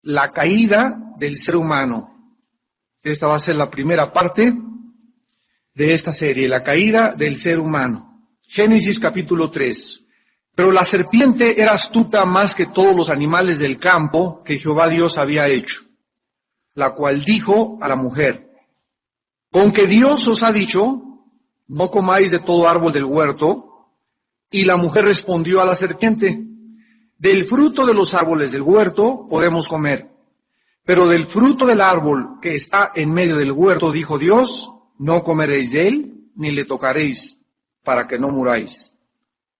la caída del ser humano. Esta va a ser la primera parte de esta serie, la caída del ser humano. Génesis capítulo 3. Pero la serpiente era astuta más que todos los animales del campo que Jehová Dios había hecho, la cual dijo a la mujer: ¿con que Dios os ha dicho, no comáis de todo árbol del huerto? Y la mujer respondió a la serpiente: del fruto de los árboles del huerto podemos comer, pero del fruto del árbol que está en medio del huerto, dijo Dios, no comeréis de él, ni le tocaréis, para que no muráis.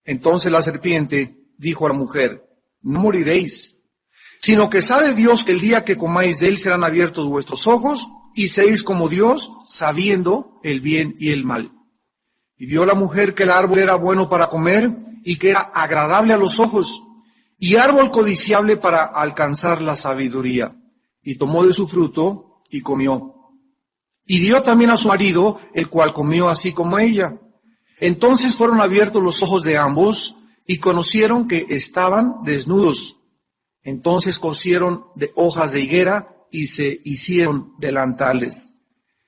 Entonces la serpiente dijo a la mujer: no moriréis, sino que sabe Dios que el día que comáis de él serán abiertos vuestros ojos, y seréis como Dios, sabiendo el bien y el mal. Y vio la mujer que el árbol era bueno para comer, y que era agradable a los ojos, y árbol codiciable para alcanzar la sabiduría. Y tomó de su fruto, y comió. Y dio también a su marido, el cual comió así como ella. Entonces fueron abiertos los ojos de ambos, y conocieron que estaban desnudos. Entonces cosieron de hojas de higuera, y se hicieron delantales.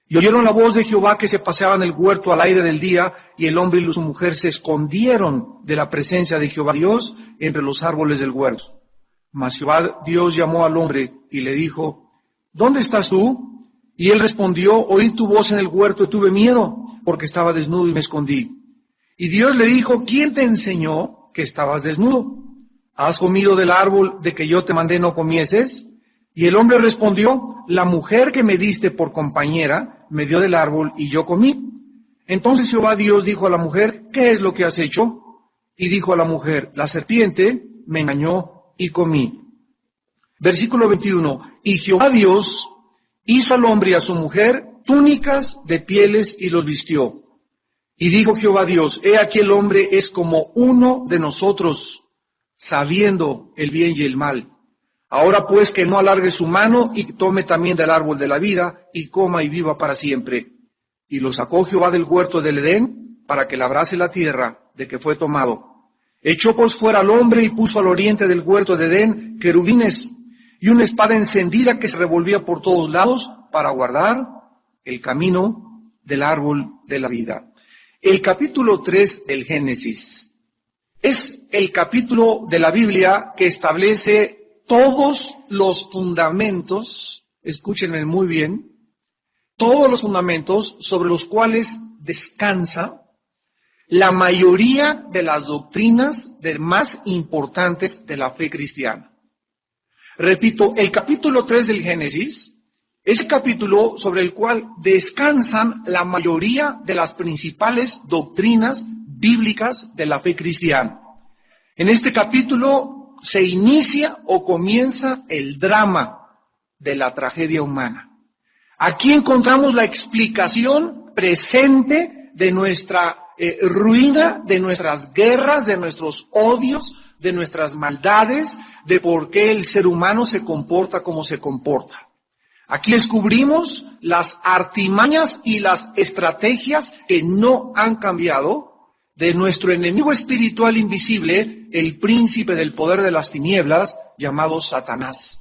Y oyeron la voz de Jehová que se paseaba en el huerto al aire del día, y el hombre y su mujer se escondieron de la presencia de Jehová Dios entre los árboles del huerto. Mas Jehová Dios llamó al hombre y le dijo: ¿dónde estás tú? Y él respondió: oí tu voz en el huerto y tuve miedo, porque estaba desnudo y me escondí. Y Dios le dijo: ¿quién te enseñó que estabas desnudo? ¿Has comido del árbol de que yo te mandé no comieses? Y el hombre respondió: la mujer que me diste por compañera me dio del árbol y yo comí. Entonces Jehová Dios dijo a la mujer: ¿qué es lo que has hecho? Y dijo a la mujer: la serpiente me engañó y comí. Versículo 21. Y Jehová Dios hizo al hombre y a su mujer túnicas de pieles y los vistió. Y dijo Jehová Dios: he aquí el hombre es como uno de nosotros, sabiendo el bien y el mal. Ahora pues que no alargue su mano y tome también del árbol de la vida y coma y viva para siempre. Y lo sacó Jehová del huerto del Edén para que labrase la tierra de que fue tomado. Echó pues fuera al hombre y puso al oriente del huerto de Edén querubines y una espada encendida que se revolvía por todos lados para guardar el camino del árbol de la vida. El capítulo 3 del Génesis es el capítulo de la Biblia que establece todos los fundamentos, escúchenme muy bien, todos los fundamentos sobre los cuales descansa la mayoría de las doctrinas más importantes de la fe cristiana. Repito, el capítulo 3 del Génesis es el capítulo sobre el cual descansan la mayoría de las principales doctrinas bíblicas de la fe cristiana. En este capítulo se inicia o comienza el drama de la tragedia humana. Aquí encontramos la explicación presente de nuestra ruina, de nuestras guerras, de nuestros odios, de nuestras maldades, de por qué el ser humano se comporta como se comporta. Aquí descubrimos las artimañas y las estrategias que no han cambiado de nuestro enemigo espiritual invisible, el príncipe del poder de las tinieblas, llamado Satanás.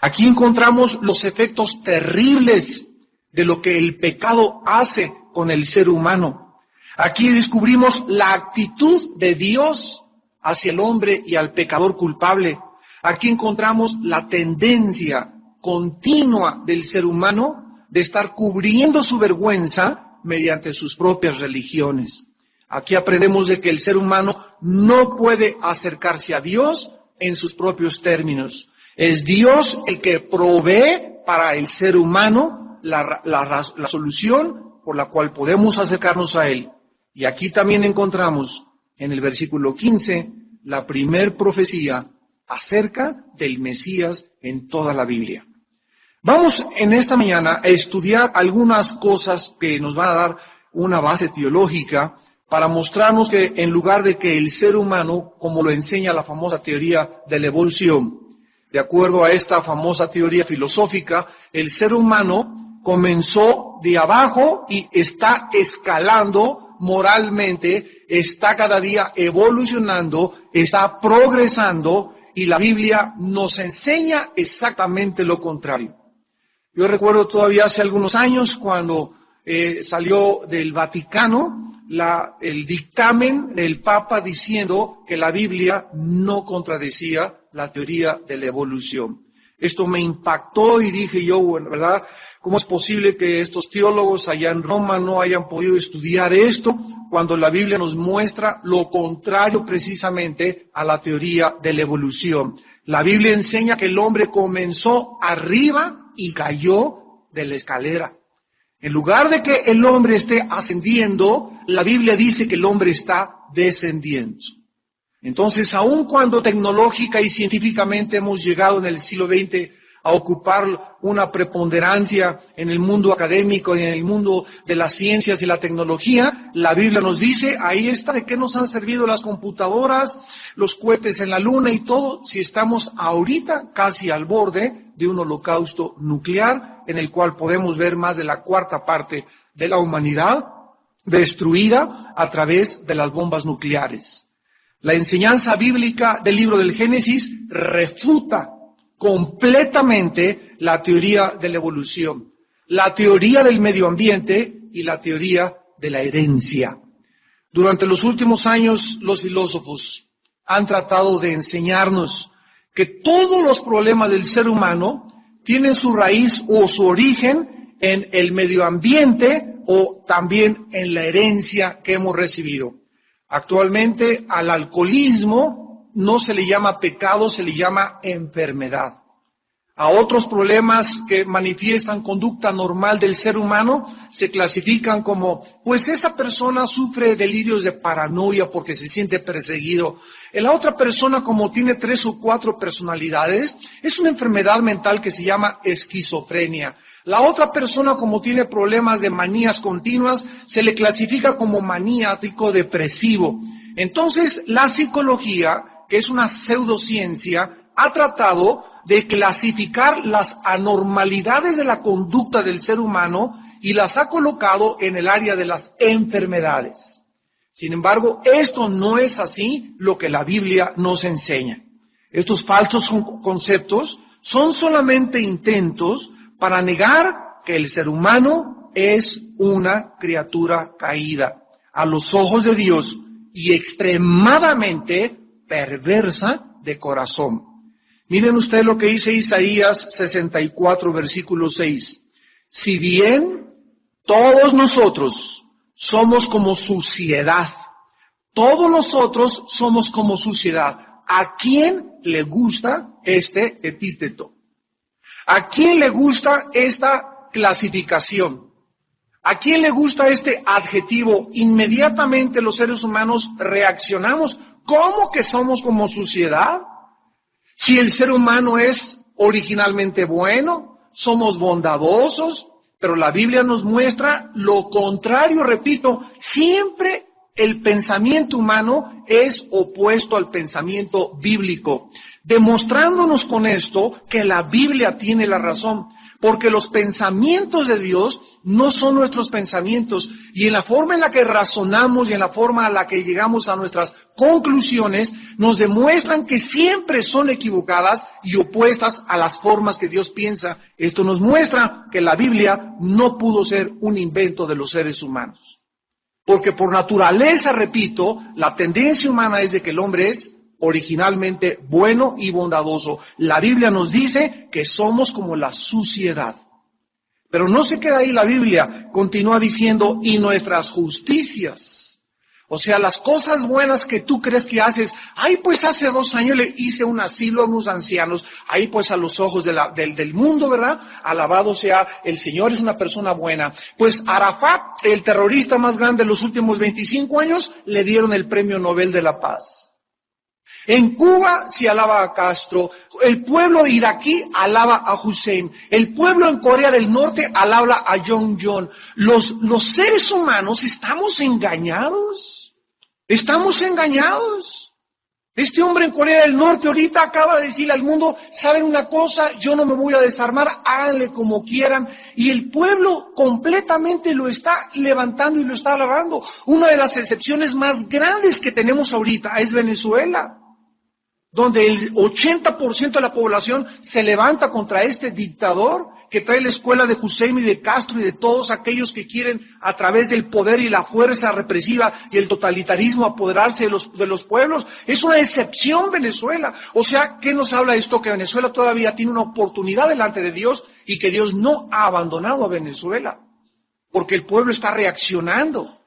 Aquí encontramos los efectos terribles de lo que el pecado hace con el ser humano. Aquí descubrimos la actitud de Dios hacia el hombre y al pecador culpable. Aquí encontramos la tendencia continua del ser humano de estar cubriendo su vergüenza mediante sus propias religiones. Aquí aprendemos de que el ser humano no puede acercarse a Dios en sus propios términos. Es Dios el que provee para el ser humano la solución por la cual podemos acercarnos a Él. Y aquí también encontramos en el versículo 15 la primer profecía acerca del Mesías en toda la Biblia. Vamos en esta mañana a estudiar algunas cosas que nos van a dar una base teológica para mostrarnos que en lugar de que el ser humano, como lo enseña la famosa teoría de la evolución, de acuerdo a esta famosa teoría filosófica, el ser humano comenzó de abajo y está escalando moralmente, está cada día evolucionando, está progresando y la Biblia nos enseña exactamente lo contrario. Yo recuerdo todavía hace algunos años cuando salió del Vaticano el dictamen del Papa diciendo que la Biblia no contradecía la teoría de la evolución. Esto me impactó y dije yo, bueno, ¿verdad? ¿Cómo es posible que estos teólogos allá en Roma no hayan podido estudiar esto cuando la Biblia nos muestra lo contrario precisamente a la teoría de la evolución? La Biblia enseña que el hombre comenzó arriba y cayó de la escalera. En lugar de que el hombre esté ascendiendo, la Biblia dice que el hombre está descendiendo. Entonces, aun cuando tecnológica y científicamente hemos llegado en el siglo XX a ocupar una preponderancia en el mundo académico y en el mundo de las ciencias y la tecnología, la Biblia nos dice, ahí está, ¿de qué nos han servido las computadoras, los cohetes en la luna y todo, si estamos ahorita casi al borde de un holocausto nuclear en el cual podemos ver más de la cuarta parte de la humanidad destruida a través de las bombas nucleares? La enseñanza bíblica del libro del Génesis refuta completamente la teoría de la evolución, la teoría del medio ambiente y la teoría de la herencia. Durante los últimos años, los filósofos han tratado de enseñarnos que todos los problemas del ser humano tienen su raíz o su origen en el medio ambiente o también en la herencia que hemos recibido. Actualmente al alcoholismo no se le llama pecado, se le llama enfermedad. A otros problemas que manifiestan conducta normal del ser humano se clasifican como, pues esa persona sufre delirios de paranoia porque se siente perseguido. La otra persona, como tiene 3 o 4 personalidades, es una enfermedad mental que se llama esquizofrenia. La otra persona, como tiene problemas de manías continuas, se le clasifica como maníaco depresivo. Entonces, la psicología, que es una pseudociencia, ha tratado de clasificar las anormalidades de la conducta del ser humano y las ha colocado en el área de las enfermedades. Sin embargo, esto no es así lo que la Biblia nos enseña. Estos falsos conceptos son solamente intentos para negar que el ser humano es una criatura caída a los ojos de Dios y extremadamente perversa de corazón. Miren ustedes lo que dice Isaías 64, versículo 6. Si bien todos nosotros somos como suciedad, todos nosotros somos como suciedad. ¿A quién le gusta este epíteto? ¿A quién le gusta esta clasificación? ¿A quién le gusta este adjetivo? Inmediatamente los seres humanos reaccionamos. ¿Cómo que somos como suciedad? Si el ser humano es originalmente bueno, somos bondadosos, pero la Biblia nos muestra lo contrario, repito, siempre el pensamiento humano es opuesto al pensamiento bíblico, demostrándonos con esto que la Biblia tiene la razón, porque los pensamientos de Dios no son nuestros pensamientos, y en la forma en la que razonamos y en la forma en la que llegamos a nuestras conclusiones, nos demuestran que siempre son equivocadas y opuestas a las formas que Dios piensa. Esto nos muestra que la Biblia no pudo ser un invento de los seres humanos. Porque por naturaleza, repito, la tendencia humana es de que el hombre es originalmente bueno y bondadoso. La Biblia nos dice que somos como la suciedad. Pero no se queda ahí la Biblia, continúa diciendo, y nuestras justicias. O sea, las cosas buenas que tú crees que haces, ay, pues hace 2 años le hice un asilo a unos ancianos, ahí pues a los ojos del mundo, ¿verdad? Alabado sea, el Señor es una persona buena. Pues Arafat, el terrorista más grande de los últimos 25 años, le dieron el Premio Nobel de la Paz. En Cuba se alaba a Castro, el pueblo iraquí alaba a Hussein, el pueblo en Corea del Norte alaba a Jong-un. Los seres humanos estamos engañados. Este hombre en Corea del Norte ahorita acaba de decirle al mundo, ¿saben una cosa? Yo no me voy a desarmar, háganle como quieran. Y el pueblo completamente lo está levantando y lo está alabando. Una de las excepciones más grandes que tenemos ahorita es Venezuela. donde el 80% de la población se levanta contra este dictador que trae la escuela de Hussein y de Castro y de todos aquellos que quieren a través del poder y la fuerza represiva y el totalitarismo apoderarse de los pueblos. Es una excepción Venezuela. O sea, ¿qué nos habla esto? Que Venezuela todavía tiene una oportunidad delante de Dios y que Dios no ha abandonado a Venezuela, porque el pueblo está reaccionando.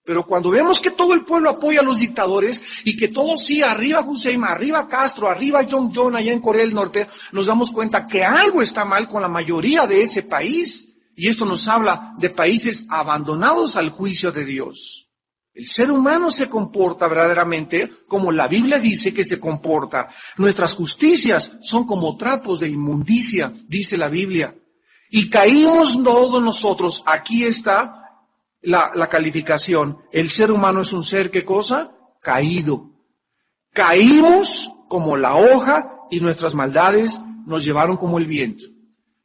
Pero cuando vemos que todo el pueblo apoya a los dictadores y que todos sí, arriba Hussein, arriba Castro, arriba Jong-un allá en Corea del Norte, nos damos cuenta que algo está mal con la mayoría de ese país. Y esto nos habla de países abandonados al juicio de Dios. El ser humano se comporta verdaderamente como la Biblia dice que se comporta. Nuestras justicias son como trapos de inmundicia, dice la Biblia. Y caímos todos nosotros, aquí está la calificación. El ser humano es un ser, ¿qué cosa? Caído. Caímos como la hoja y nuestras maldades nos llevaron como el viento.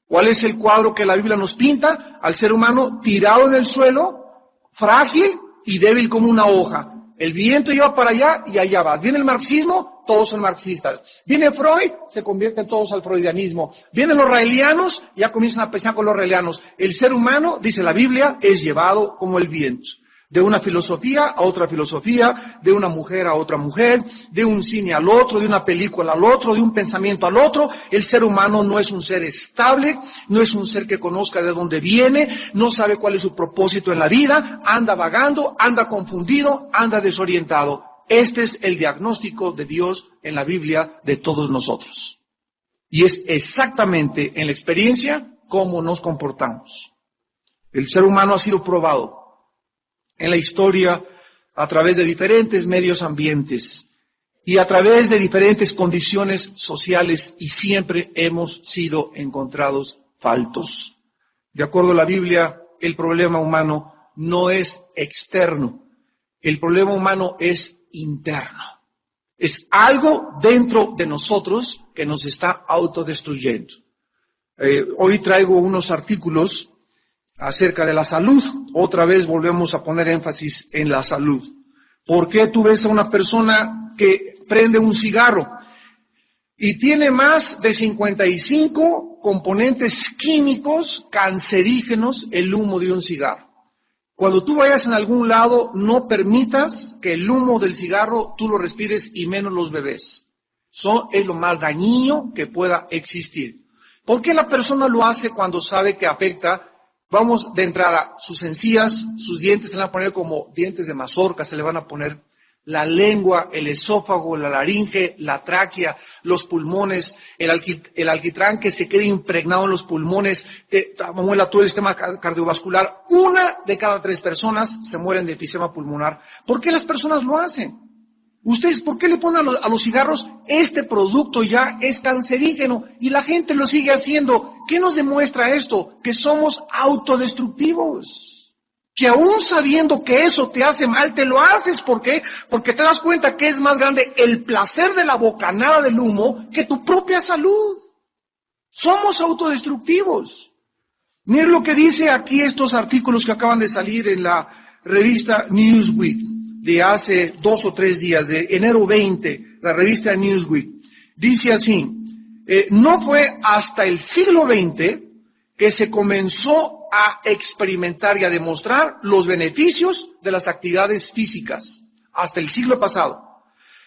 ¿Cuál es el cuadro que la Biblia nos pinta? Al ser humano tirado en el suelo, frágil y débil como una hoja. El viento lleva para allá y allá va. Viene el marxismo, todos son marxistas. Viene Freud, se convierten todos al freudianismo. Vienen los raelianos, ya comienzan a pelear con los raelianos. El ser humano, dice la Biblia, es llevado como el viento. De una filosofía a otra filosofía, de una mujer a otra mujer, de un cine al otro, de una película al otro, de un pensamiento al otro. El ser humano no es un ser estable, no es un ser que conozca de dónde viene, no sabe cuál es su propósito en la vida, anda vagando, anda confundido, anda desorientado. Este es el diagnóstico de Dios en la Biblia de todos nosotros. Y es exactamente en la experiencia cómo nos comportamos. El ser humano ha sido probado en la historia a través de diferentes medios ambientes y a través de diferentes condiciones sociales y siempre hemos sido encontrados faltos. De acuerdo a la Biblia, el problema humano no es externo, el problema humano es interno. Es algo dentro de nosotros que nos está autodestruyendo. Hoy traigo unos artículos acerca de la salud. Otra vez volvemos a poner énfasis en la salud. ¿Por qué tú ves a una persona que prende un cigarro y tiene más de 55 componentes químicos cancerígenos el humo de un cigarro? Cuando tú vayas en algún lado, no permitas que el humo del cigarro tú lo respires y menos los bebés. Eso es lo más dañino que pueda existir. ¿Por qué la persona lo hace cuando sabe que afecta? Vamos de entrada, sus encías, sus dientes se le van a poner como dientes de mazorca, se le van a poner la lengua, el esófago, la laringe, la tráquea, los pulmones, el alquitrán que se queda impregnado en los pulmones, muela todo el sistema cardiovascular. 1 de cada 3 personas se mueren de enfisema pulmonar. ¿Por qué las personas lo hacen? Ustedes, ¿por qué le ponen a los cigarros este producto ya es cancerígeno y la gente lo sigue haciendo? ¿Qué nos demuestra esto? Que somos autodestructivos. Que aún sabiendo que eso te hace mal, te lo haces. ¿Por qué? Porque te das cuenta que es más grande el placer de la bocanada del humo que tu propia salud. Somos autodestructivos. Miren lo que dice aquí estos artículos que acaban de salir en la revista Newsweek de hace 2 o 3 días, de enero 20, la revista Newsweek. Dice así, no fue hasta el siglo XX que se comenzó a experimentar y a demostrar los beneficios de las actividades físicas, hasta el siglo pasado,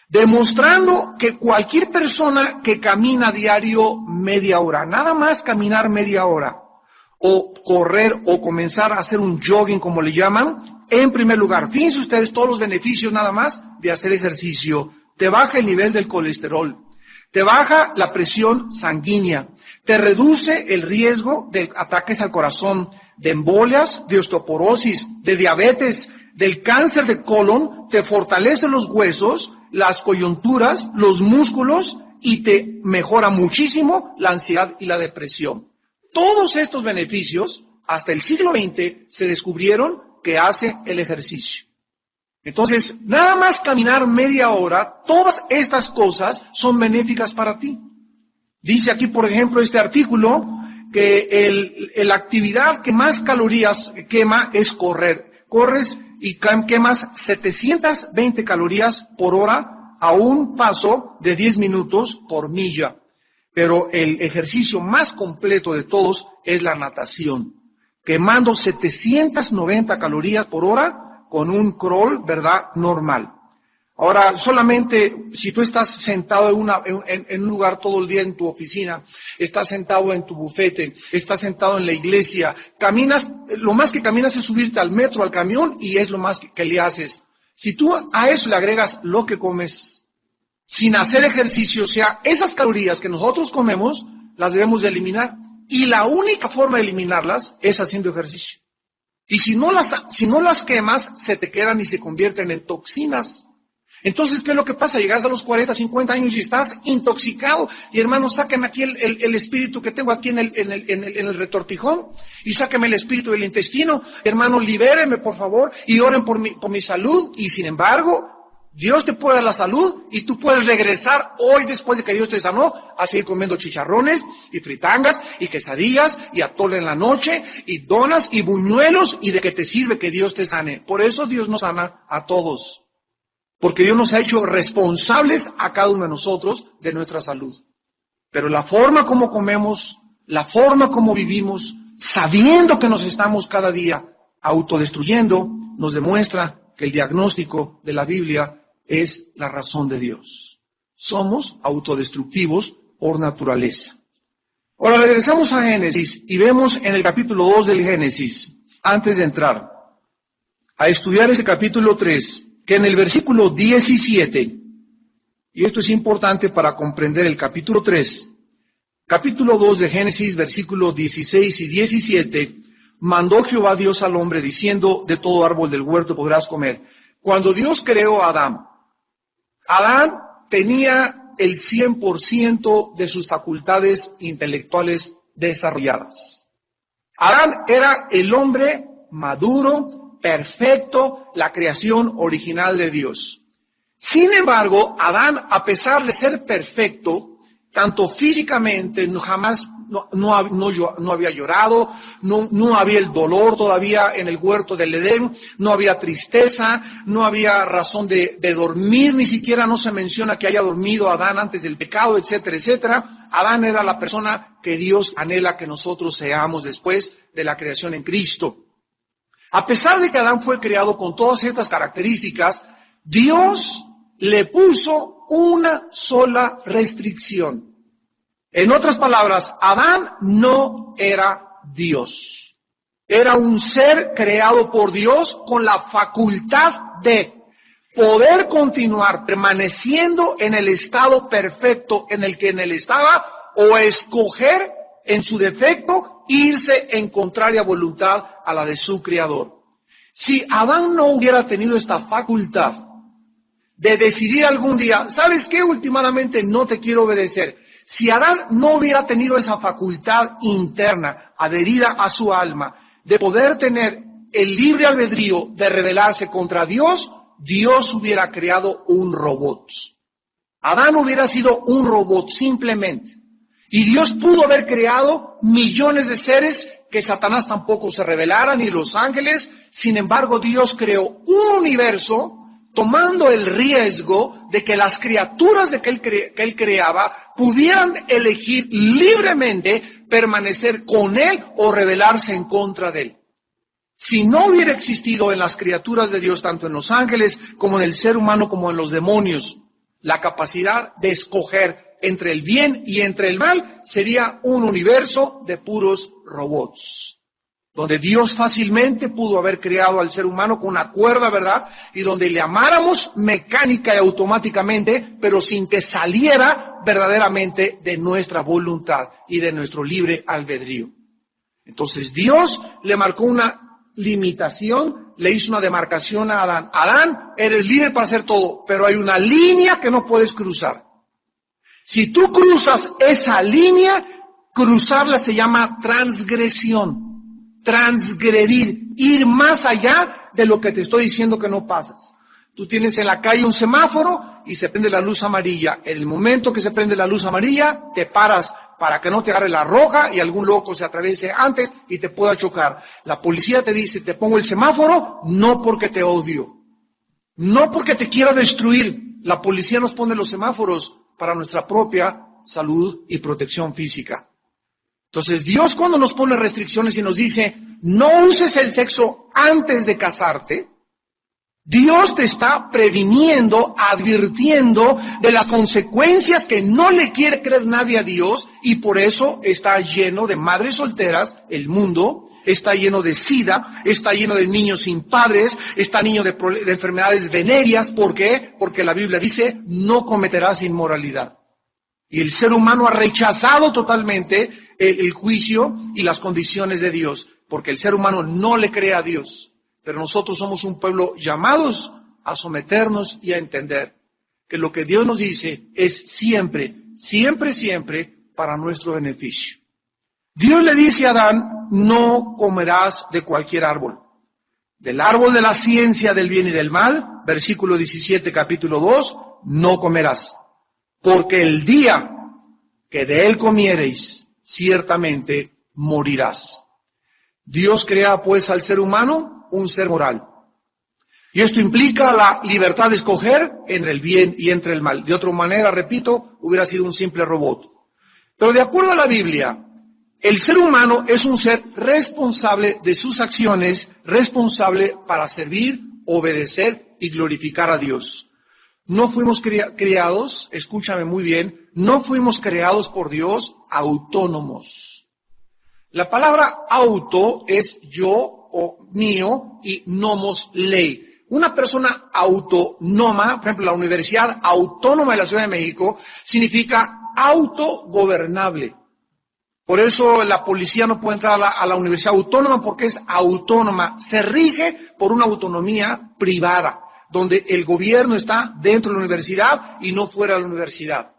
demostrando que cualquier persona que camina a diario media hora, nada más caminar media hora, o correr o comenzar a hacer un jogging como le llaman, en primer lugar, fíjense ustedes todos los beneficios nada más de hacer ejercicio. Te baja el nivel del colesterol, te baja la presión sanguínea, te reduce el riesgo de ataques al corazón, de embolias, de osteoporosis, de diabetes, del cáncer de colon, te fortalece los huesos, las coyunturas, los músculos y te mejora muchísimo la ansiedad y la depresión. Todos estos beneficios, hasta el siglo XX, se descubrieron que hace el ejercicio. Entonces, nada más caminar media hora, todas estas cosas son benéficas para ti. Dice aquí, por ejemplo, este artículo, que la actividad que más calorías quema es correr. Corres y quemas 720 calorías por hora a un paso de 10 minutos por milla. Pero el ejercicio más completo de todos es la natación, quemando 790 calorías por hora con un crawl, ¿verdad?, normal. Ahora, solamente si tú estás sentado en un lugar todo el día en tu oficina, estás sentado en tu bufete, estás sentado en la iglesia, caminas, lo más que caminas es subirte al metro, al camión, y es lo más que le haces. Si tú a eso le agregas lo que comes, sin hacer ejercicio, o sea, esas calorías que nosotros comemos, las debemos de eliminar. Y la única forma de eliminarlas es haciendo ejercicio. Y si no las quemas, se te quedan y se convierten en toxinas. Entonces, ¿qué es lo que pasa? Llegas a los 40, 50 años y estás intoxicado. Y hermano, sáquenme aquí el espíritu que tengo aquí en el retortijón. Y sáquenme el espíritu del intestino. Hermano, libérenme, por favor. Y oren por mi salud. Y sin embargo, Dios te puede dar la salud y tú puedes regresar hoy, después de que Dios te sanó, a seguir comiendo chicharrones y fritangas y quesadillas y atole en la noche y donas y buñuelos. ¿Y de qué te sirve que Dios te sane? Por eso Dios nos sana a todos. Porque Dios nos ha hecho responsables a cada uno de nosotros de nuestra salud. Pero la forma como comemos, la forma como vivimos, sabiendo que nos estamos cada día autodestruyendo, nos demuestra que el diagnóstico de la Biblia es la razón de Dios. Somos autodestructivos por naturaleza. Ahora regresamos a Génesis y vemos en el capítulo 2 del Génesis, antes de entrar a estudiar ese capítulo 3, que en el versículo 17, y esto es importante para comprender el capítulo 3, capítulo 2 de Génesis, versículos 16 y 17, mandó Jehová Dios al hombre diciendo, de todo árbol del huerto podrás comer. Cuando Dios creó a Adán tenía el 100% de sus facultades intelectuales desarrolladas. Adán era el hombre maduro, perfecto, la creación original de Dios. Sin embargo, Adán, a pesar de ser perfecto, tanto físicamente, no había llorado, no había el dolor todavía en el huerto del Edén, no había tristeza, no había razón de dormir, ni siquiera no se menciona que haya dormido Adán antes del pecado, etcétera, etcétera. Adán era la persona que Dios anhela que nosotros seamos después de la creación en Cristo. A pesar de que Adán fue creado con todas estas características, Dios le puso una sola restricción. En otras palabras, Adán no era Dios. Era un ser creado por Dios con la facultad de poder continuar permaneciendo en el estado perfecto en el que él estaba, o escoger en su defecto irse en contraria voluntad a la de su Creador. Si Adán no hubiera tenido esta facultad de decidir algún día, ¿sabes qué? Últimamente no te quiero obedecer. Si Adán no hubiera tenido esa facultad interna adherida a su alma de poder tener el libre albedrío de rebelarse contra Dios, Dios hubiera creado un robot. Adán hubiera sido un robot simplemente. Y Dios pudo haber creado millones de seres que Satanás tampoco se rebelara, ni los ángeles. Sin embargo, Dios creó un universo tomando el riesgo de que las criaturas que él creaba pudieran elegir libremente permanecer con él o rebelarse en contra de él. Si no hubiera existido en las criaturas de Dios, tanto en los ángeles como en el ser humano como en los demonios, la capacidad de escoger entre el bien y entre el mal, sería un universo de puros robots, donde Dios fácilmente pudo haber creado al ser humano con una cuerda, ¿verdad? Y donde le amáramos mecánica y automáticamente, pero sin que saliera verdaderamente de nuestra voluntad y de nuestro libre albedrío. Entonces Dios le marcó una limitación, le hizo una demarcación a Adán. Adán, eres libre para hacer todo, pero hay una línea que no puedes cruzar. Si tú cruzas esa línea, cruzarla se llama transgresión, transgredir, ir más allá de lo que te estoy diciendo que no pasas. Tú tienes en la calle un semáforo y se prende la luz amarilla. En el momento que se prende la luz amarilla, te paras para que no te agarre la roja y algún loco se atraviese antes y te pueda chocar. La policía te dice, te pongo el semáforo, no porque te odio, no porque te quiera destruir, la policía nos pone los semáforos para nuestra propia salud y protección física. Entonces, Dios cuando nos pone restricciones y nos dice, no uses el sexo antes de casarte, Dios te está previniendo, advirtiendo de las consecuencias que no le quiere creer nadie a Dios, y por eso está lleno de madres solteras el mundo, está lleno de SIDA, está lleno de niños sin padres, está lleno de enfermedades venéreas. ¿Por qué? Porque la Biblia dice, no cometerás inmoralidad. Y el ser humano ha rechazado totalmente el juicio y las condiciones de Dios, porque el ser humano no le cree a Dios. Pero nosotros somos un pueblo llamados a someternos y a entender que lo que Dios nos dice es siempre, siempre, siempre para nuestro beneficio. Dios le dice a Adán, no comerás de cualquier árbol. Del árbol de la ciencia del bien y del mal, versículo 17, capítulo 2, no comerás. Porque el día que de él comiereis, ciertamente morirás. Dios crea pues al ser humano un ser moral. Y esto implica la libertad de escoger entre el bien y entre el mal. De otra manera, repito, hubiera sido un simple robot. Pero de acuerdo a la Biblia, el ser humano es un ser responsable de sus acciones, responsable para servir, obedecer y glorificar a Dios. No fuimos creados, escúchame muy bien, no fuimos creados por Dios autónomos. La palabra auto es yo o mío y nomos ley. Una persona autónoma, por ejemplo, la Universidad Autónoma de la Ciudad de México, significa autogobernable. Por eso la policía no puede entrar a la Universidad Autónoma porque es autónoma, se rige por una autonomía privada, donde el gobierno está dentro de la universidad y no fuera de la universidad.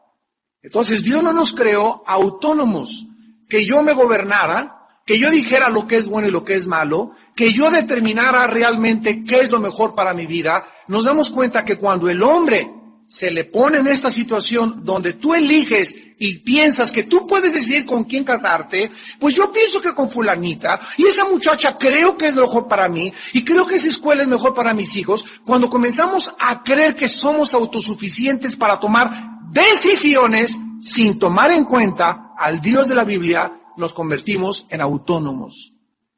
Entonces Dios no nos creó autónomos, que yo me gobernara, que yo dijera lo que es bueno y lo que es malo, que yo determinara realmente qué es lo mejor para mi vida. Nos damos cuenta que cuando el hombre se le pone en esta situación donde tú eliges y piensas que tú puedes decidir con quién casarte, pues yo pienso que con fulanita, y esa muchacha creo que es lo mejor para mí, y creo que esa escuela es mejor para mis hijos. Cuando comenzamos a creer que somos autosuficientes para tomar decisiones sin tomar en cuenta al Dios de la Biblia, nos convertimos en autónomos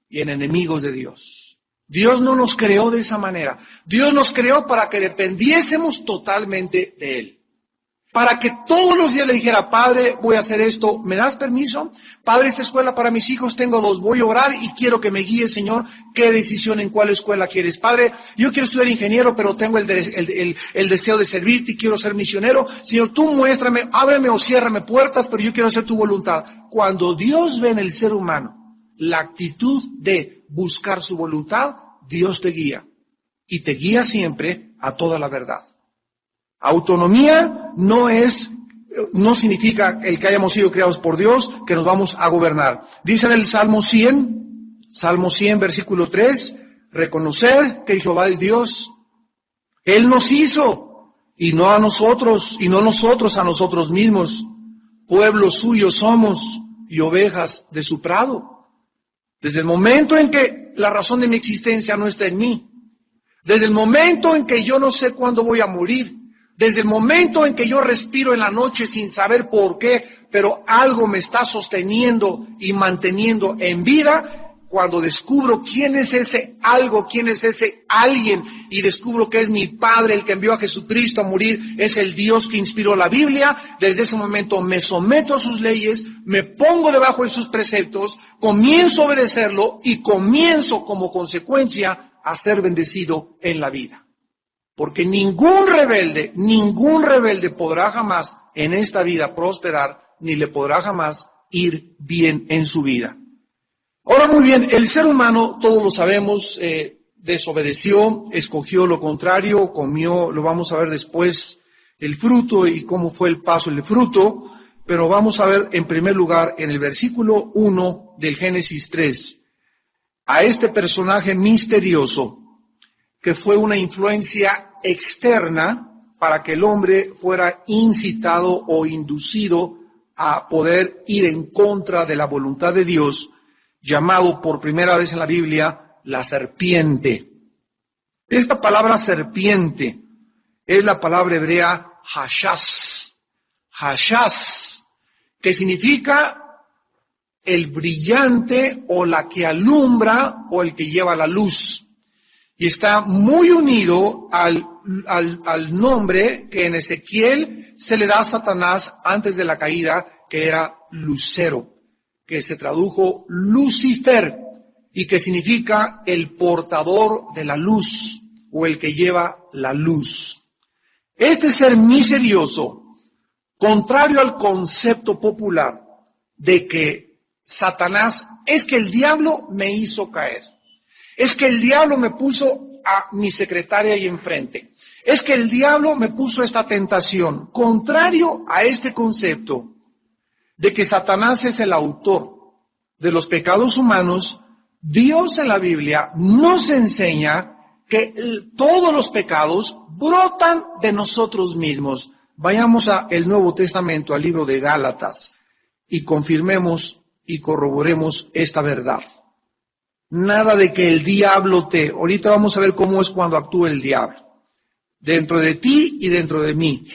y en enemigos de Dios. Dios no nos creó de esa manera. Dios nos creó para que dependiésemos totalmente de Él. Para que todos los días le dijera, Padre, voy a hacer esto, ¿me das permiso? Padre, esta escuela para mis hijos, tengo 2, voy a orar y quiero que me guíes, Señor, qué decisión en cuál escuela quieres. Padre, yo quiero estudiar ingeniero, pero tengo el deseo de servirte y quiero ser misionero. Señor, tú muéstrame, ábreme o ciérrame puertas, pero yo quiero hacer tu voluntad. Cuando Dios ve en el ser humano la actitud de buscar su voluntad, Dios te guía. Y te guía siempre a toda la verdad. Autonomía no significa el que hayamos sido creados por Dios, que nos vamos a gobernar. Dice en el Salmo 100, versículo 3, reconocer que Jehová es Dios. Él nos hizo, y no a nosotros, y no nosotros a nosotros mismos. Pueblo suyo somos, y ovejas de su prado. Desde el momento en que la razón de mi existencia no está en mí, desde el momento en que yo no sé cuándo voy a morir, desde el momento en que yo respiro en la noche sin saber por qué, pero algo me está sosteniendo y manteniendo en vida, cuando descubro quién es ese algo, quién es ese alguien, y descubro que es mi Padre, el que envió a Jesucristo a morir, es el Dios que inspiró la Biblia, desde ese momento me someto a sus leyes, me pongo debajo de sus preceptos, comienzo a obedecerlo y comienzo como consecuencia a ser bendecido en la vida. Porque ningún rebelde podrá jamás en esta vida prosperar, ni le podrá jamás ir bien en su vida. Ahora muy bien, el ser humano, todos lo sabemos, desobedeció, escogió lo contrario, comió, lo vamos a ver después, el fruto y cómo fue el paso del fruto, pero vamos a ver en primer lugar en el versículo 1 del Génesis 3, a este personaje misterioso, que fue una influencia externa para que el hombre fuera incitado o inducido a poder ir en contra de la voluntad de Dios, llamado por primera vez en la Biblia la serpiente. Esta palabra serpiente es la palabra hebrea hashas. Hashas, que significa el brillante o la que alumbra o el que lleva la luz. Y está muy unido al nombre que en Ezequiel se le da a Satanás antes de la caída, que era Lucero, que se tradujo Lucifer y que significa el portador de la luz o el que lleva la luz. Este ser misterioso, contrario al concepto popular de que Satanás es que el diablo me hizo caer, es que el diablo me puso a mi secretaria ahí enfrente, es que el diablo me puso esta tentación. Contrario a este concepto de que Satanás es el autor de los pecados humanos, Dios en la Biblia nos enseña que todos los pecados brotan de nosotros mismos. Vayamos al Nuevo Testamento, al libro de Gálatas, y confirmemos y corroboremos esta verdad. Nada de que el diablo ahorita vamos a ver cómo es cuando actúa el diablo. Dentro de ti y dentro de mí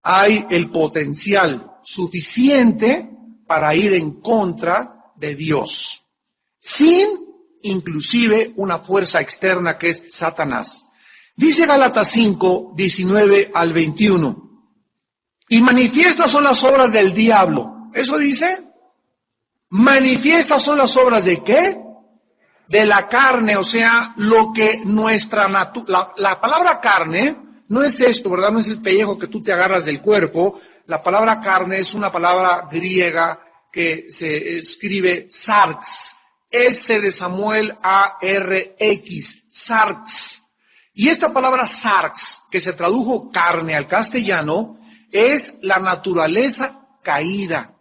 hay el potencial suficiente para ir en contra de Dios, sin inclusive una fuerza externa que es Satanás. Dice Gálatas 5, 19 al 21. Y manifiestas son las obras del diablo. ¿Eso dice? Manifiestas son las obras de ¿qué? De la carne, o sea, lo que nuestra la palabra carne no es esto, ¿verdad? No es el pellejo que tú te agarras del cuerpo. La palabra carne es una palabra griega que se escribe sarx, S de Samuel, A-R-X, sarx. Y esta palabra sarx, que se tradujo carne al castellano, es la naturaleza caída.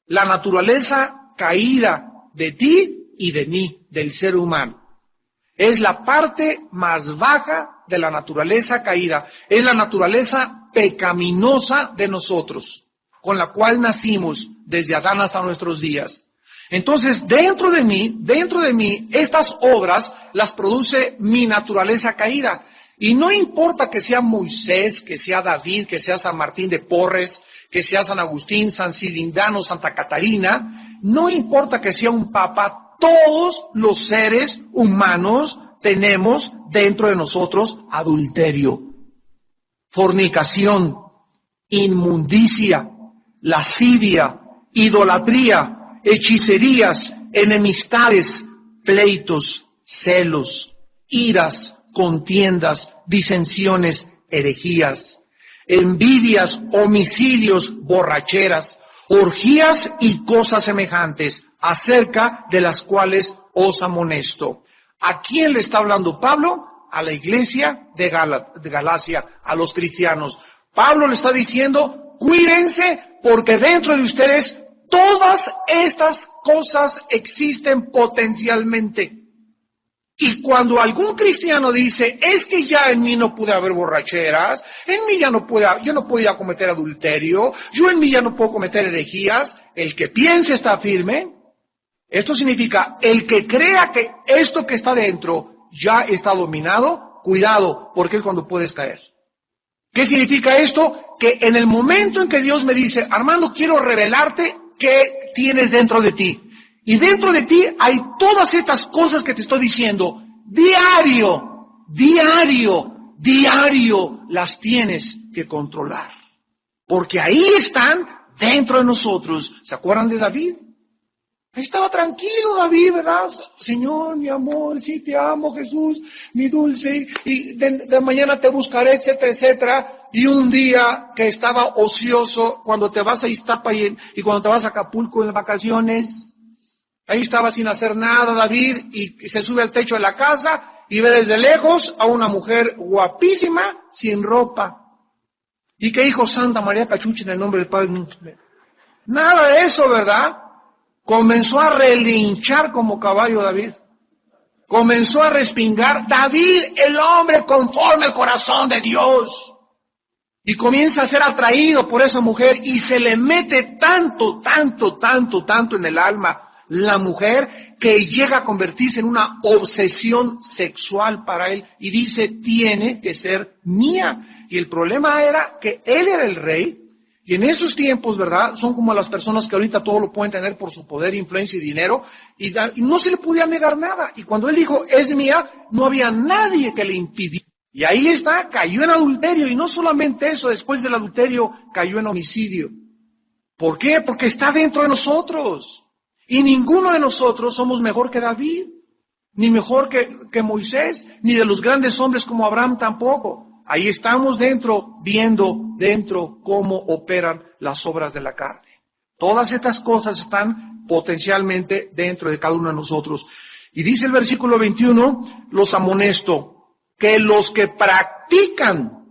La naturaleza caída de ti y de mí, del ser humano. Es la parte más baja de la naturaleza caída. Es la naturaleza pecaminosa de nosotros, con la cual nacimos desde Adán hasta nuestros días. Entonces, dentro de mí, estas obras las produce mi naturaleza caída. Y no importa que sea Moisés, que sea David, que sea San Martín de Porres, que sea San Agustín, San Cilindano, Santa Catarina, no importa que sea un papa, todos los seres humanos tenemos dentro de nosotros adulterio, fornicación, inmundicia, lascivia, idolatría, hechicerías, enemistades, pleitos, celos, iras, contiendas, disensiones, herejías, envidias, homicidios, borracheras, orgías y cosas semejantes, acerca de las cuales os amonesto. ¿A quién le está hablando Pablo? A la iglesia de Galacia, a los cristianos. Pablo le está diciendo, cuídense porque dentro de ustedes todas estas cosas existen potencialmente. Y cuando algún cristiano dice, es que ya en mí no puede haber borracheras, en mí yo no puedo ya cometer adulterio, yo en mí ya no puedo cometer herejías, el que piense está firme. Esto significa, el que crea que esto que está dentro ya está dominado, cuidado, porque es cuando puedes caer. ¿Qué significa esto? Que en el momento en que Dios me dice, Armando, quiero revelarte qué tienes dentro de ti. Y dentro de ti hay todas estas cosas que te estoy diciendo. Diario las tienes que controlar. Porque ahí están dentro de nosotros. ¿Se acuerdan de David? Ahí estaba tranquilo David, ¿verdad? Señor, mi amor, sí te amo, Jesús, mi dulce, y de mañana te buscaré, etcétera, etcétera. Y un día que estaba ocioso, cuando te vas a Iztapa y cuando te vas a Acapulco en vacaciones, ahí estaba sin hacer nada David, y se sube al techo de la casa y ve desde lejos a una mujer guapísima, sin ropa. ¿Y qué dijo Santa María Cachucha en el nombre del Padre? Nada de eso, ¿verdad? Comenzó a relinchar como caballo David. Comenzó a respingar. David, el hombre conforme al corazón de Dios. Y comienza a ser atraído por esa mujer y se le mete tanto en el alma la mujer, que llega a convertirse en una obsesión sexual para él y dice, tiene que ser mía. Y el problema era que él era el rey. Y en esos tiempos, ¿verdad? Son como las personas que ahorita todo lo pueden tener por su poder, influencia y dinero, y no se le podía negar nada. Y cuando él dijo, es mía, no había nadie que le impidiera. Y ahí está, cayó en adulterio, y no solamente eso, después del adulterio cayó en homicidio. ¿Por qué? Porque está dentro de nosotros. Y ninguno de nosotros somos mejor que David, ni mejor que Moisés, ni de los grandes hombres como Abraham tampoco. Ahí estamos dentro, viendo dentro cómo operan las obras de la carne. Todas estas cosas están potencialmente dentro de cada uno de nosotros. Y dice el versículo 21, los amonesto, que los que practican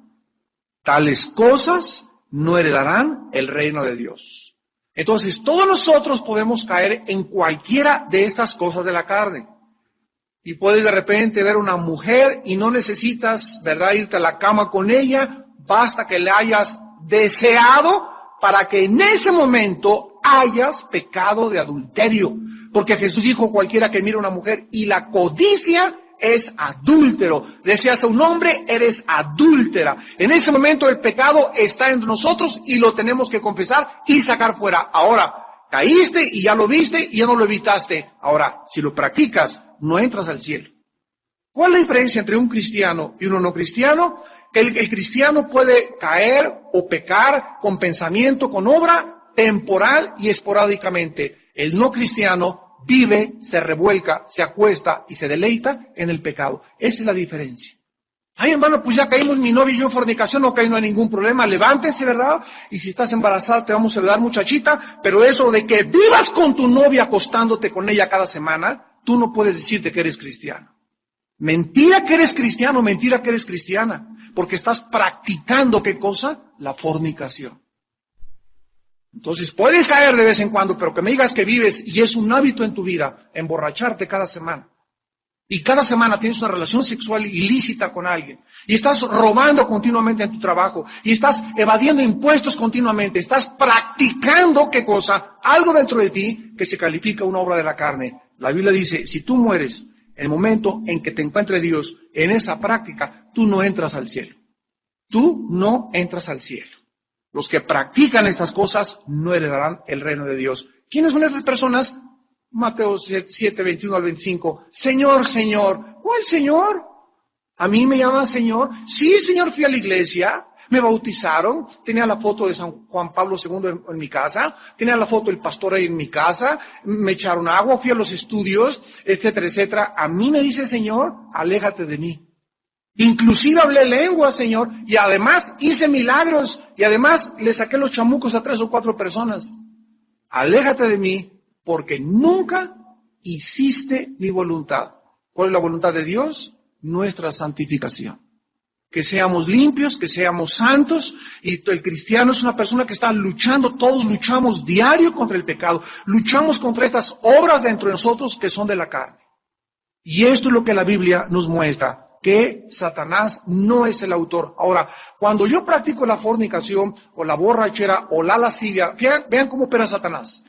tales cosas no heredarán el reino de Dios. Entonces, todos nosotros podemos caer en cualquiera de estas cosas de la carne. Y puedes de repente ver una mujer y no necesitas, ¿verdad?, irte a la cama con ella, basta que le hayas deseado para que en ese momento hayas pecado de adulterio. Porque Jesús dijo, cualquiera que mira a una mujer y la codicia es adúltero. Deseas a un hombre, eres adúltera. En ese momento el pecado está entre nosotros y lo tenemos que confesar y sacar fuera. Ahora, caíste y ya lo viste y ya no lo evitaste. Ahora, si lo practicas, no entras al cielo. ¿Cuál es la diferencia entre un cristiano y uno no cristiano? El cristiano puede caer o pecar con pensamiento, con obra temporal y esporádicamente. El no cristiano vive, se revuelca, se acuesta y se deleita en el pecado. Esa es la diferencia. Ay, hermano, pues ya caímos mi novio y yo en fornicación, ok, no hay ningún problema, levántense, ¿verdad? Y si estás embarazada te vamos a ayudar, muchachita, pero eso de que vivas con tu novia acostándote con ella cada semana, tú no puedes decirte que eres cristiano. Mentira que eres cristiano, mentira que eres cristiana, porque estás practicando, ¿qué cosa? La fornicación. Entonces puedes caer de vez en cuando, pero que me digas que vives y es un hábito en tu vida, emborracharte cada semana. Y cada semana tienes una relación sexual ilícita con alguien. Y estás robando continuamente en tu trabajo. Y estás evadiendo impuestos continuamente. Estás practicando, ¿qué cosa? Algo dentro de ti que se califica una obra de la carne. La Biblia dice, si tú mueres en el momento en que te encuentre Dios en esa práctica, tú no entras al cielo. Tú no entras al cielo. Los que practican estas cosas no heredarán el reino de Dios. ¿Quiénes son esas personas? Mateo 7, 21 al 25. Señor, Señor. ¿Cuál Señor? ¿A mí me llaman Señor? Sí, Señor, fui a la iglesia, me bautizaron, tenía la foto de San Juan Pablo II en mi casa, tenía la foto del pastor ahí en mi casa, me echaron agua, fui a los estudios, etcétera, etcétera. A mí me dice Señor, aléjate de mí. Inclusive hablé lengua, Señor, y además hice milagros, y además le saqué los chamucos a 3 o 4 personas. Aléjate de mí, porque nunca hiciste mi voluntad. ¿Cuál es la voluntad de Dios? Nuestra santificación. Que seamos limpios, que seamos santos, y el cristiano es una persona que está luchando, todos luchamos diario contra el pecado, luchamos contra estas obras dentro de nosotros que son de la carne. Y esto es lo que la Biblia nos muestra, que Satanás no es el autor. Ahora, cuando yo practico la fornicación, o la borrachera, o la lascivia, vean cómo opera Satanás.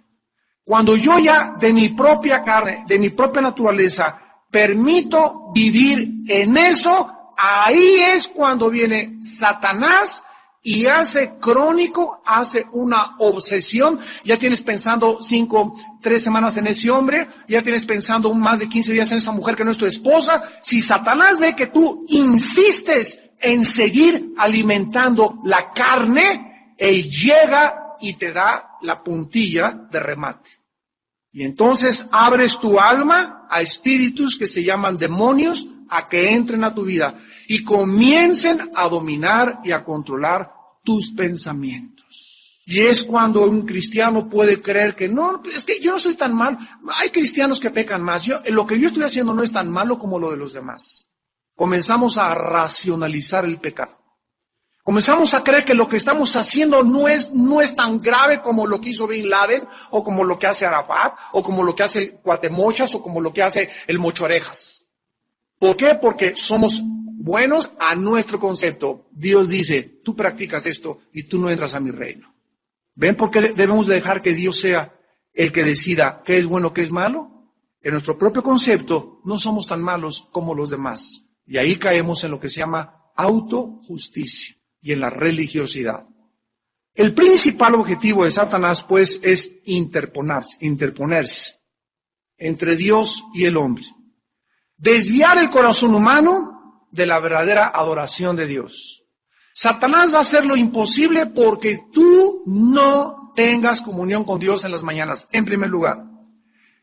Cuando yo ya de mi propia carne, de mi propia naturaleza, permito vivir en eso, ahí es cuando viene Satanás y hace crónico, hace una obsesión. Ya tienes pensando 3 semanas en ese hombre, ya tienes pensando más de 15 días en esa mujer que no es tu esposa. Si Satanás ve que tú insistes en seguir alimentando la carne, él llega y te da la puntilla de remate. Y entonces abres tu alma a espíritus que se llaman demonios a que entren a tu vida y comiencen a dominar y a controlar tus pensamientos. Y es cuando un cristiano puede creer que no, es que yo no soy tan mal. Hay cristianos que pecan más. Lo que yo estoy haciendo no es tan malo como lo de los demás. Comenzamos a racionalizar el pecado. Comenzamos a creer que lo que estamos haciendo no es tan grave como lo que hizo Bin Laden, o como lo que hace Arafat, o como lo que hace el Cuatemochas, o como lo que hace el Mochorejas. ¿Por qué? Porque somos buenos a nuestro concepto. Dios dice, tú practicas esto y tú no entras a mi reino. ¿Ven por qué debemos dejar que Dios sea el que decida qué es bueno, qué es malo. En nuestro propio concepto no somos tan malos como los demás. Y ahí caemos en lo que se llama autojusticia y en la religiosidad. El principal objetivo de Satanás, pues, es interponerse entre Dios y el hombre. Desviar el corazón humano de la verdadera adoración de Dios. Satanás va a hacer lo imposible porque tú no tengas comunión con Dios en las mañanas, en primer lugar.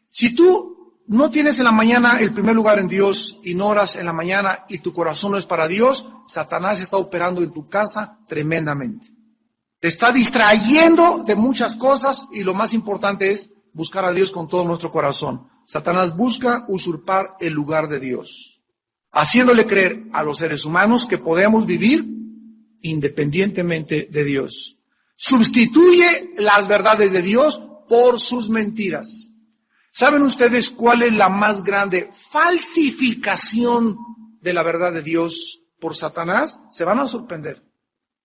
Si tú no tienes en la mañana el primer lugar en Dios y no oras en la mañana y tu corazón no es para Dios, Satanás está operando en tu casa tremendamente. Te está distrayendo de muchas cosas y lo más importante es buscar a Dios con todo nuestro corazón. Satanás busca usurpar el lugar de Dios, haciéndole creer a los seres humanos que podemos vivir independientemente de Dios. Sustituye las verdades de Dios por sus mentiras. ¿Saben ustedes cuál es la más grande falsificación de la verdad de Dios por Satanás? Se van a sorprender.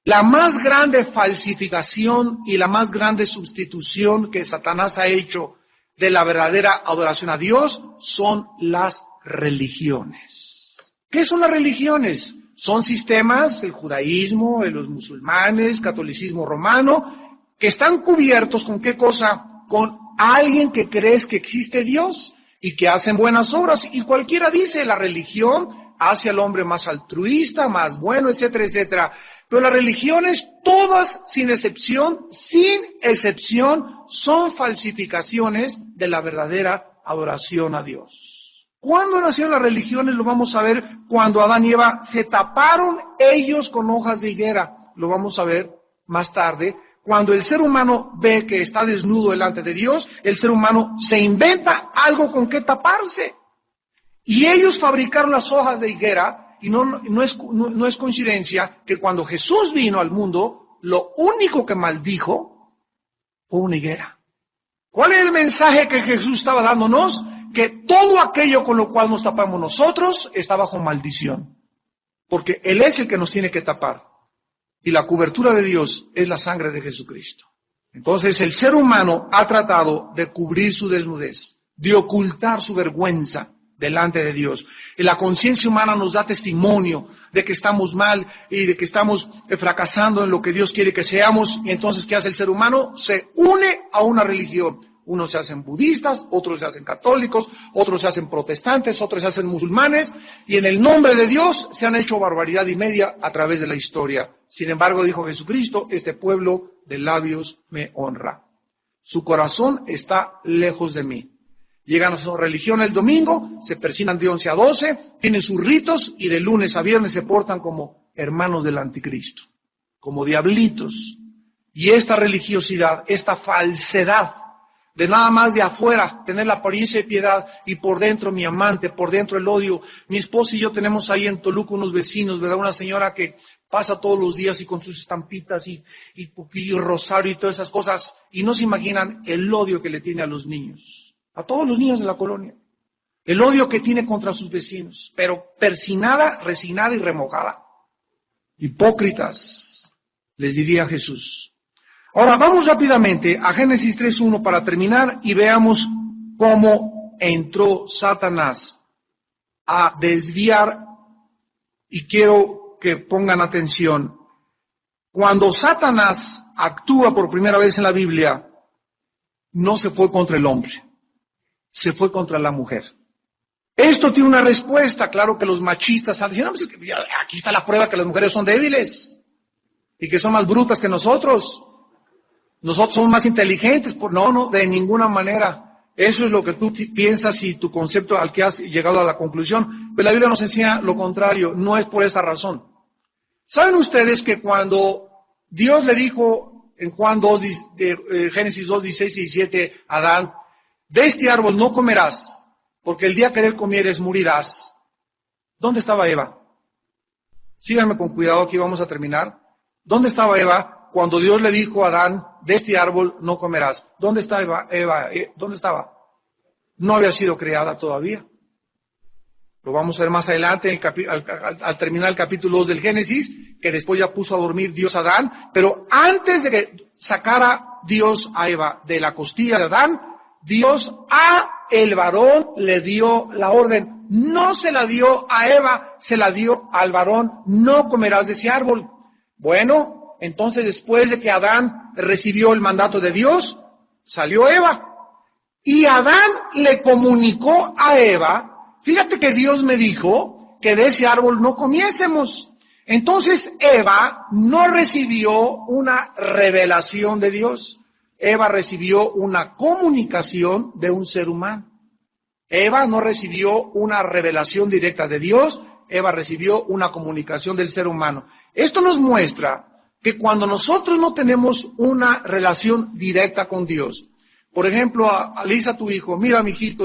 La más grande falsificación y la más grande sustitución que Satanás ha hecho de la verdadera adoración a Dios son las religiones. ¿Qué son las religiones? Son sistemas, el judaísmo, los musulmanes, catolicismo romano, que están cubiertos ¿con qué cosa? Con alguien que crees que existe Dios y que hacen buenas obras. Y cualquiera dice, la religión hace al hombre más altruista, más bueno, etcétera, etcétera. Pero las religiones, todas sin excepción, son falsificaciones de la verdadera adoración a Dios. ¿Cuándo nacieron las religiones? Lo vamos a ver cuando Adán y Eva se taparon ellos con hojas de higuera. Lo vamos a ver más tarde. Cuando el ser humano ve que está desnudo delante de Dios, el ser humano se inventa algo con que taparse. Y ellos fabricaron las hojas de higuera. Y no es coincidencia que cuando Jesús vino al mundo, lo único que maldijo fue una higuera. ¿Cuál es el mensaje que Jesús estaba dándonos? Que todo aquello con lo cual nos tapamos nosotros está bajo maldición. Porque Él es el que nos tiene que tapar. Y la cobertura de Dios es la sangre de Jesucristo. Entonces el ser humano ha tratado de cubrir su desnudez, de ocultar su vergüenza delante de Dios. Y la conciencia humana nos da testimonio de que estamos mal y de que estamos fracasando en lo que Dios quiere que seamos. Y entonces, ¿qué hace el ser humano? Se une a una religión. Unos se hacen budistas, otros se hacen católicos, otros se hacen protestantes, otros se hacen musulmanes. Y en el nombre de Dios se han hecho barbaridad y media a través de la historia. Sin embargo, dijo Jesucristo, este pueblo de labios me honra. Su corazón está lejos de mí. Llegan a su religión el domingo, se persignan de 11 a 12, tienen sus ritos y de lunes a viernes se portan como hermanos del anticristo, como diablitos. Y esta religiosidad, esta falsedad de nada más de afuera, tener la apariencia de piedad y por dentro mi amante, por dentro el odio. Mi esposa y yo tenemos ahí en Toluca unos vecinos, ¿verdad? Una señora que pasa todos los días y con sus estampitas y rosario y todas esas cosas, y no se imaginan el odio que le tiene a los niños. A todos los niños de la colonia. El odio que tiene contra sus vecinos, pero persinada, resignada y remojada. Hipócritas, les diría Jesús. Ahora vamos rápidamente a Génesis 3:1 para terminar y veamos cómo entró Satanás a desviar, y quiero que pongan atención. Cuando Satanás actúa por primera vez en la Biblia, no se fue contra el hombre. Se fue contra la mujer. Esto tiene una respuesta. Claro que los machistas están diciendo, pues aquí está la prueba que las mujeres son débiles y que son más brutas que nosotros. Nosotros somos más inteligentes. No, de ninguna manera. Eso es lo que tú piensas y tu concepto al que has llegado a la conclusión. Pero la Biblia nos enseña lo contrario. No es por esta razón. ¿Saben ustedes que cuando Dios le dijo en Génesis 2, 16 y 17 a Adán, de este árbol no comerás, porque el día que de él comieres morirás? ¿Dónde estaba Eva? Síganme con cuidado, aquí vamos a terminar. ¿Dónde estaba Eva cuando Dios le dijo a Adán, de este árbol no comerás? ¿Dónde estaba Eva? ¿Dónde estaba? No había sido creada todavía. Lo vamos a ver más adelante al terminar el capítulo 2 del Génesis, que después ya puso a dormir Dios a Adán, pero antes de que sacara Dios a Eva de la costilla de Adán, Dios a el varón le dio la orden. No se la dio a Eva, se la dio al varón. No comerás de ese árbol. Bueno, entonces después de que Adán recibió el mandato de Dios, salió Eva. Y Adán le comunicó a Eva, fíjate que Dios me dijo que de ese árbol no comiésemos. Entonces Eva no recibió una revelación de Dios. Eva recibió una comunicación de un ser humano. Eva no recibió una revelación directa de Dios, Eva recibió una comunicación del ser humano. Esto nos muestra que cuando nosotros no tenemos una relación directa con Dios, por ejemplo, le dice a tu hijo, mira, mijito,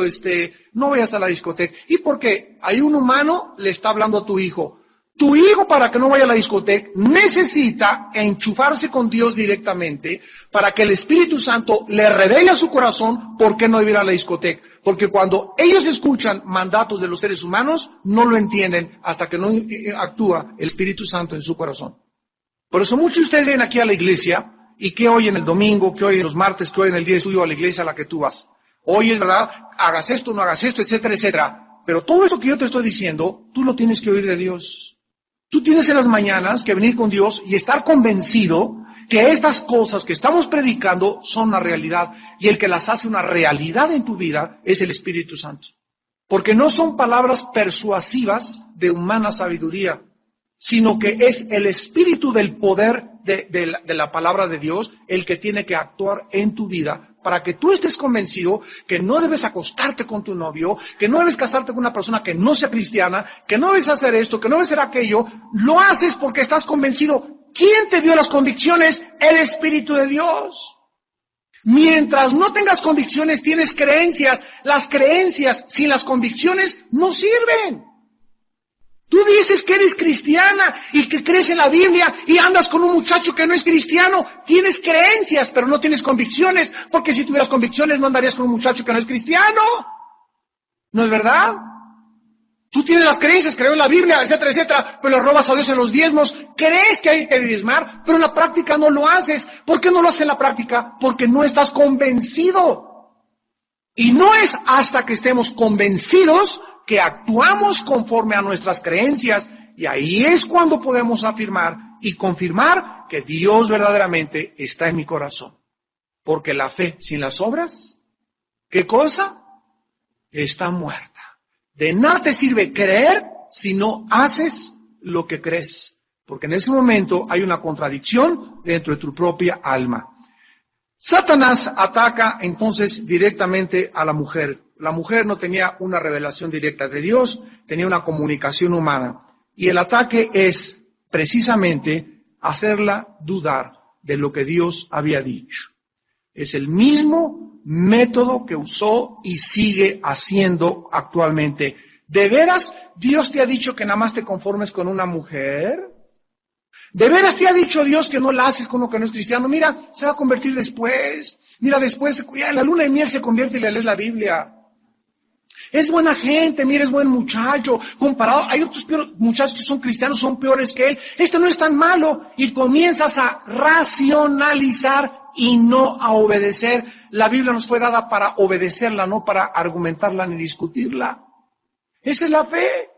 no vayas a la discoteca. ¿Y por qué? Hay un humano le está hablando a tu hijo. Tu hijo, para que no vaya a la discoteca, necesita enchufarse con Dios directamente para que el Espíritu Santo le revele a su corazón por qué no debe ir a la discoteca. Porque cuando ellos escuchan mandatos de los seres humanos, no lo entienden hasta que no actúa el Espíritu Santo en su corazón. Por eso muchos de ustedes vienen aquí a la iglesia y que oyen el domingo, que oyen los martes, que oyen el día de estudio a la iglesia a la que tú vas. Oye, ¿verdad? Hagas esto, no hagas esto, etcétera, etcétera. Pero todo eso que yo te estoy diciendo, tú lo tienes que oír de Dios. Tú tienes en las mañanas que venir con Dios y estar convencido que estas cosas que estamos predicando son una realidad. Y el que las hace una realidad en tu vida es el Espíritu Santo. Porque no son palabras persuasivas de humana sabiduría, sino que es el espíritu del poder de la palabra de Dios el que tiene que actuar en tu vida para que tú estés convencido que no debes acostarte con tu novio, que no debes casarte con una persona que no sea cristiana, que no debes hacer esto, que no debes hacer aquello. Lo haces porque estás convencido. ¿Quién te dio las convicciones? El Espíritu de Dios. Mientras no tengas convicciones, tienes creencias. Las creencias sin las convicciones no sirven. Tú dices que eres cristiana y que crees en la Biblia y andas con un muchacho que no es cristiano. Tienes creencias, pero no tienes convicciones, porque si tuvieras convicciones no andarías con un muchacho que no es cristiano. ¿No es verdad? Tú tienes las creencias, creo en la Biblia, etcétera, etcétera, pero le robas a Dios en los diezmos. Crees que hay que diezmar, pero en la práctica no lo haces. ¿Por qué no lo haces en la práctica? Porque no estás convencido. Y no es hasta que estemos convencidos que actuamos conforme a nuestras creencias, y ahí es cuando podemos afirmar y confirmar que Dios verdaderamente está en mi corazón. Porque la fe sin las obras, ¿qué cosa? Está muerta. De nada te sirve creer si no haces lo que crees, porque en ese momento hay una contradicción dentro de tu propia alma. Satanás ataca entonces directamente a la mujer. La mujer no tenía una revelación directa de Dios, tenía una comunicación humana. Y el ataque es precisamente hacerla dudar de lo que Dios había dicho. Es el mismo método que usó y sigue haciendo actualmente. ¿De veras Dios te ha dicho que nada más te conformes con una mujer? ¿De veras te ha dicho Dios que no la haces con uno que no es cristiano? Mira, se va a convertir después. Mira, después, ya en la luna de miel se convierte y le lees la Biblia. Es buena gente, mira, es buen muchacho. Comparado, hay otros muchachos que son cristianos, son peores que él. Este no es tan malo. Y comienzas a racionalizar y no a obedecer. La Biblia nos fue dada para obedecerla, no para argumentarla ni discutirla. Esa es la fe.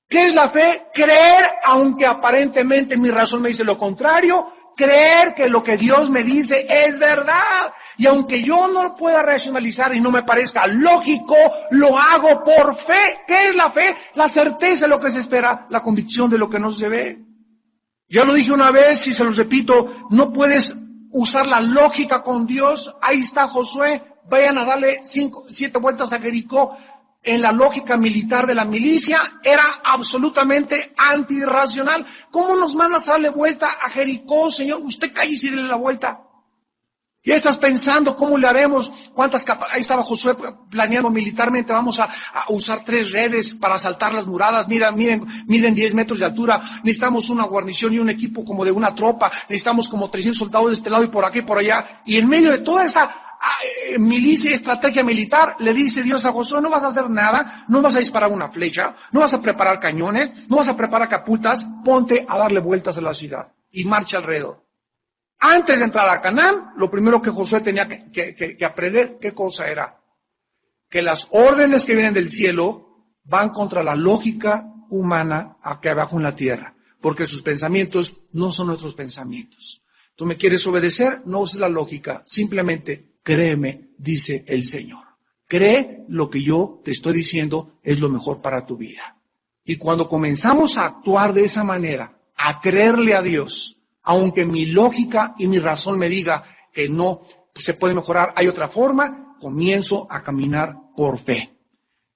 ¿Qué es la fe? Creer, aunque aparentemente mi razón me dice lo contrario, creer que lo que Dios me dice es verdad. Y aunque yo no lo pueda racionalizar y no me parezca lógico, lo hago por fe. ¿Qué es la fe? La certeza de lo que se espera, la convicción de lo que no se ve. Ya lo dije una vez y se los repito, no puedes usar la lógica con Dios. Ahí está Josué, vayan a darle 7 vueltas a Jericó. En la lógica militar de la milicia era absolutamente antirracional. ¿Cómo nos mandas a darle vuelta a Jericó, Señor? Usted cállese y dele la vuelta. Ya estás pensando cómo le haremos, ahí estaba Josué planeando militarmente, vamos a usar 3 redes para saltar las muradas, miden 10 metros de altura, necesitamos una guarnición y un equipo como de una tropa, necesitamos como 300 soldados de este lado y por aquí y por allá, y en medio de toda esa milicia y estrategia militar, le dice Dios a Josué, no vas a hacer nada, no vas a disparar una flecha, no vas a preparar cañones, no vas a preparar caputas, ponte a darle vueltas a la ciudad y marcha alrededor. Antes de entrar a Canaán, lo primero que Josué tenía que aprender, ¿qué cosa era? Que las órdenes que vienen del cielo van contra la lógica humana aquí abajo en la tierra, porque sus pensamientos no son nuestros pensamientos. ¿Tú me quieres obedecer? No uses la lógica, simplemente créeme, dice el Señor. Cree lo que yo te estoy diciendo es lo mejor para tu vida. Y cuando comenzamos a actuar de esa manera, a creerle a Dios, aunque mi lógica y mi razón me diga que no se puede mejorar, hay otra forma, comienzo a caminar por fe.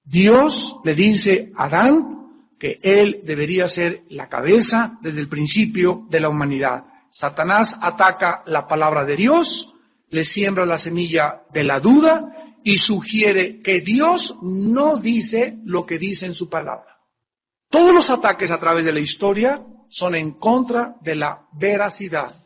Dios le dice a Adán que él debería ser la cabeza desde el principio de la humanidad. Satanás ataca la palabra de Dios, le siembra la semilla de la duda y sugiere que Dios no dice lo que dice en su palabra. Todos los ataques a través de la historia son en contra de la veracidad,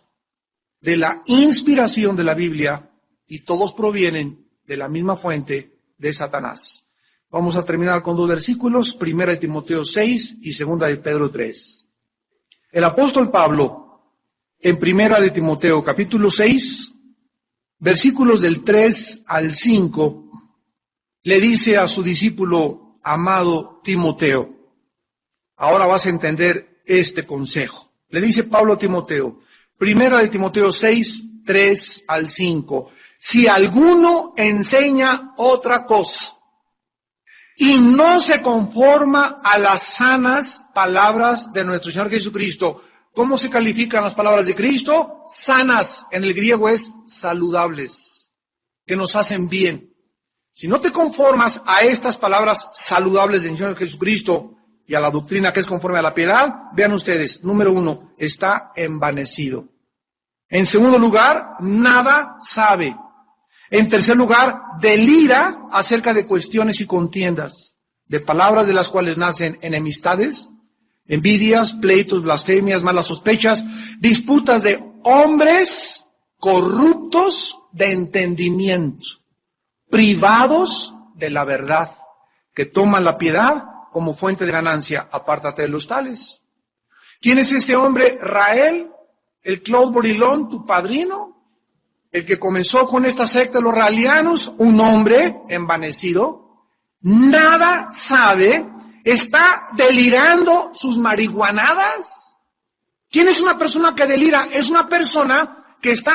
de la inspiración de la Biblia, y todos provienen de la misma fuente de Satanás. Vamos a terminar con 2 versículos, 1 Timoteo 6 y 2 de Pedro 3. El apóstol Pablo, en 1 Timoteo capítulo 6, versículos del 3 al 5, le dice a su discípulo amado Timoteo, ahora vas a entender este consejo. Le dice Pablo a Timoteo, 1 Timoteo 6, 3 al 5, si alguno enseña otra cosa y no se conforma a las sanas palabras de nuestro Señor Jesucristo, ¿cómo se califican las palabras de Cristo? Sanas, en el griego es saludables, que nos hacen bien. Si no te conformas a estas palabras saludables del Señor Jesucristo y a la doctrina que es conforme a la piedad, vean ustedes, número 1, está envanecido. En segundo lugar, nada sabe. En tercer lugar, delira acerca de cuestiones y contiendas, de palabras de las cuales nacen enemistades, envidias, pleitos, blasfemias, malas sospechas, disputas de hombres corruptos de entendimiento, privados de la verdad, que toman la piedad como fuente de ganancia. Apártate de los tales. ¿Quién es este hombre? Rael, el Claude Borilón, tu padrino, el que comenzó con esta secta de los raelianos, un hombre envanecido, nada sabe, está delirando sus marihuanadas. ¿Quién es una persona que delira? Es una persona que está,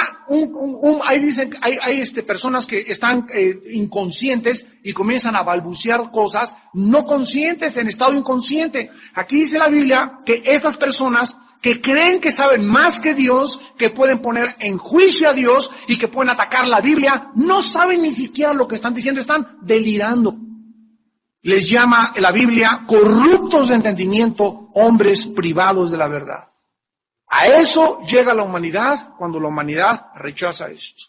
ahí dicen, hay personas que están inconscientes y comienzan a balbucear cosas no conscientes, en estado inconsciente. Aquí dice la Biblia que estas personas que creen que saben más que Dios, que pueden poner en juicio a Dios y que pueden atacar la Biblia, no saben ni siquiera lo que están diciendo, están delirando. Les llama la Biblia corruptos de entendimiento, hombres privados de la verdad. A eso llega la humanidad cuando la humanidad rechaza esto.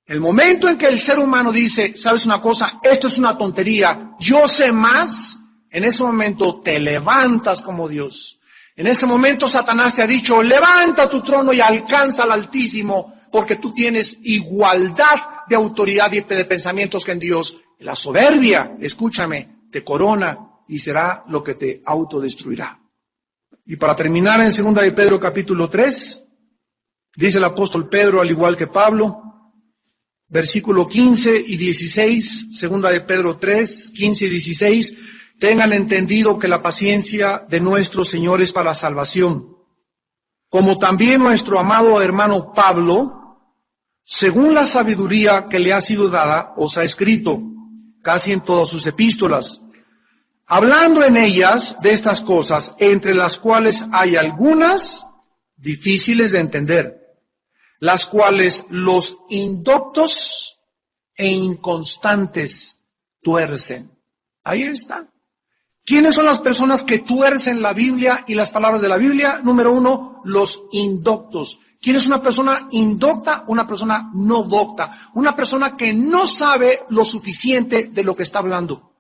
El momento en que el ser humano dice, ¿sabes una cosa? Esto es una tontería, yo sé más, en ese momento te levantas como Dios. En ese momento Satanás te ha dicho, levanta tu trono y alcanza al Altísimo, porque tú tienes igualdad de autoridad y de pensamientos que en Dios. La soberbia, escúchame, te corona y será lo que te autodestruirá. Y para terminar, en 2 de Pedro capítulo 3, dice el apóstol Pedro, al igual que Pablo, versículo 15 y 16, 2 de Pedro 3, 15 y 16, tengan entendido que la paciencia de nuestro Señor es para salvación, como también nuestro amado hermano Pablo, según la sabiduría que le ha sido dada, os ha escrito, casi en todas sus epístolas, hablando en ellas de estas cosas, entre las cuales hay algunas difíciles de entender, las cuales los indoctos e inconstantes tuercen. Ahí está. ¿Quiénes son las personas que tuercen la Biblia y las palabras de la Biblia? Número 1, los indoctos. ¿Quién es una persona indocta? Una persona no docta. Una persona que no sabe lo suficiente de lo que está hablando.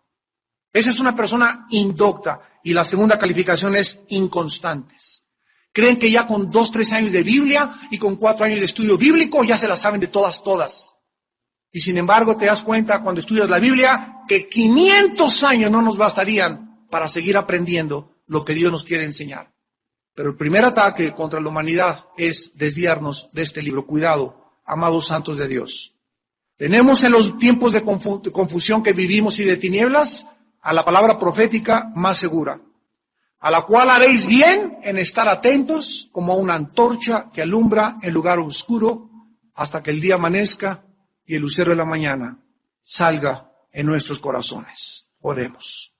Esa es una persona indocta. Y la segunda calificación es inconstantes. Creen que ya con 2, 3 años de Biblia y con 4 años de estudio bíblico ya se la saben de todas. Y sin embargo te das cuenta cuando estudias la Biblia que 500 años no nos bastarían para seguir aprendiendo lo que Dios nos quiere enseñar. Pero el primer ataque contra la humanidad es desviarnos de este libro. Cuidado, amados santos de Dios. Tenemos en los tiempos de confusión que vivimos y de tinieblas a la palabra profética más segura, a la cual haréis bien en estar atentos como a una antorcha que alumbra en lugar oscuro hasta que el día amanezca y el lucero de la mañana salga en nuestros corazones. Oremos.